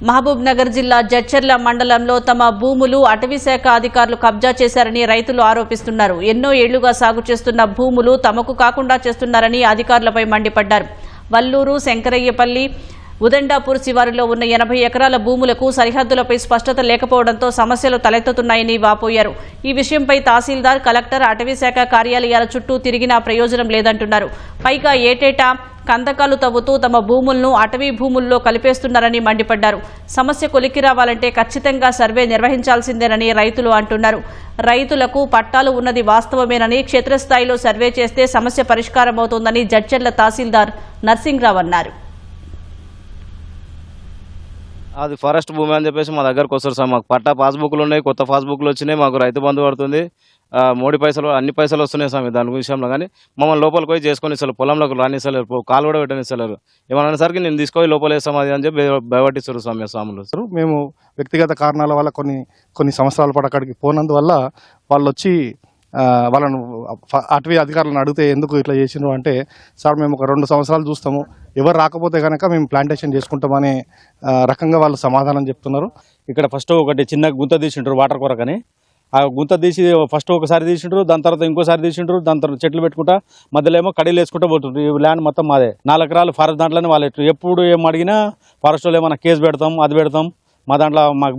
మహబూబ్ నగర్ జిల్లా జడ్చర్ల మండలంలో తమ భూములు అటవీ శాఖ అధికారులు కబ్జా చేశారని రైతులు ఆరోపిస్తున్నారు. ఎన్నో ఏళ్లుగా సాగు చేస్తున్న భూములు తమకు కాకుండా చేస్తున్నారని అధికారులపై మండిపడ్డారు. వల్లూరు, శంకరయ్యపల్లి, ఉదండాపూర్ శివారులో ఉన్న 80 ఎకరాల భూములకు సరిహద్దులపై స్పష్టత లేకపోవడంతో సమస్యలు తలెత్తుతున్నాయని వాపోయారు. ఈ విషయంపై తహసీల్దార్, కలెక్టర్, అటవీ శాఖ కార్యాలయాల చుట్టూ తిరిగినా ప్రయోజనం లేదంటున్నారు. పైగా ఏటేటా కందకాలు తవ్వుతూ తమ భూములను అటవీ భూముల్లో కలిపేస్తున్నారని మండిపడ్డారు. సమస్య కొలిక్కి రావాలంటే ఖచ్చితంగా సర్వే నిర్వహించాల్సిందేనని రైతులు అంటున్నారు. రైతులకు పట్టాలు ఉన్నది వాస్తవమేనని, క్షేత్రస్థాయిలో సర్వే చేస్తే సమస్య పరిష్కారమవుతోందని జడ్చర్ల తహసీల్దార్ నర్సింగ్రావు అన్నారు. అది ఫారెస్ట్ భూమి అని చెప్పేసి మా దగ్గరకు వస్తారు సార్. మాకు పట్టా పాస్బుక్లు ఉన్నాయి, కొత్త పాస్బుక్లు వచ్చినాయి, మాకు రైతు బంధు పడుతుంది, మోడీ పైసలు అన్ని పైసలు వస్తున్నాయి సార్. దాని విషయంలో కానీ మమ్మల్ని లోపలికి పోయి చేసుకొని ఇస్తారు, పొలంలోకి రానిస్తలేరు, కాలు కూడా పెట్టనిస్తలేరు. ఏమన్నా సరికి నేను తీసుకొని లోపల వేస్తాం అది అని చెప్పి భయపట్టిస్తారు స్వాములు. మేము వ్యక్తిగత కారణాల వల్ల కొన్ని సంవత్సరాల పాటు అక్కడికి పోనందువల్ల వాళ్ళు వచ్చి వాళ్ళను అటవీ అధికారులను అడిగితే ఎందుకు ఇట్లా చేసిండ్రు అంటే, సార్ మేము ఒక 2 సంవత్సరాలు చూస్తాము, ఎవరు రాకపోతే కనుక మేము ప్లాంటేషన్ చేసుకుంటామనే రకంగా వాళ్ళు సమాధానం చెప్తున్నారు. ఇక్కడ ఫస్ట్ ఒకటి చిన్న గుంత తీసిండ్రు వాటర్ కొరకని. ఆ గుంత తీసి ఫస్ట్ ఒకసారి తీసిండ్రు, దాని తర్వాత ఇంకోసారి తీసిండ్రు, దాని తర్వాత చెట్లు పెట్టుకుంటా మధ్యలో ఏమో కడీలు వేసుకుంటూ పోతుండ్రు. ఈ ల్యాండ్ మొత్తం మాదే. 4 ఎకరాలు ఫారెస్ట్ దాంట్లోనే వాళ్ళు ఎప్పుడు ఏం అడిగినా ఫారెస్ట్ వాళ్ళు ఏమైనా కేసు పెడతాం, అది పెడతాం, మా దాంట్లో మాకు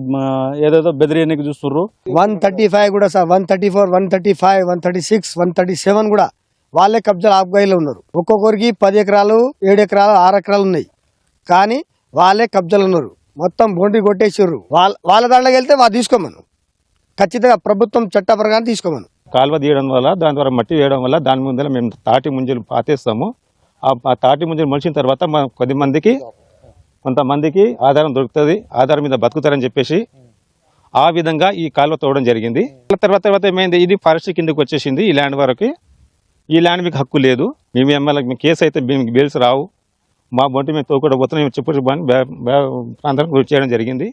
ఏదేదో బెదిరియనికి చూస్తుర్రు. 135 కూడా సార్, 134, 135, 136, 137 కూడా వాళ్ళే కబ్జాలు ఆపుగాయిలో ఉన్నారు. ఒక్కొక్కరికి 10 ఎకరాలు, 7 ఎకరాలు, 6 ఎకరాలు ఉన్నాయి, కానీ వాళ్ళే కబ్జాలు ఉన్నారు. మొత్తం బౌండరీ కొట్టేసారు. వాళ్ళ దాంట్లోకి వెళ్తే వాళ్ళు తీసుకోమను, ఖచ్చితంగా ప్రభుత్వం చట్ట ప్రకారం తీసుకోమను. కాలువ తీయడం వల్ల, దాని ద్వారా మట్టి వేయడం వల్ల దాని ముందర మేము తాటి ముంజలు పాతేస్తాము. ఆ తాటి ముంజలు మొలిచిన తర్వాత కొంతమందికి ఆధారం దొరుకుతుంది, ఆధారం మీద బతుకుతారని చెప్పేసి ఆ విధంగా ఈ కాలువ తోవడం జరిగింది. తర్వాత ఏమైంది, ఇది ఫారెస్ట్ కిందకి వచ్చేసింది. ఈ ల్యాండ్ వరకు, ఈ ల్యాండ్ మీకు హక్కు లేదు, మేము ఎమ్మెల్యే కేసు అయితే మీకు బెయిల్స్ రావు, మా బొంటి మేము తోకుండా పోతున్నాం, మేము చెప్పు ప్రాంతానికి గురి చేయడం జరిగింది.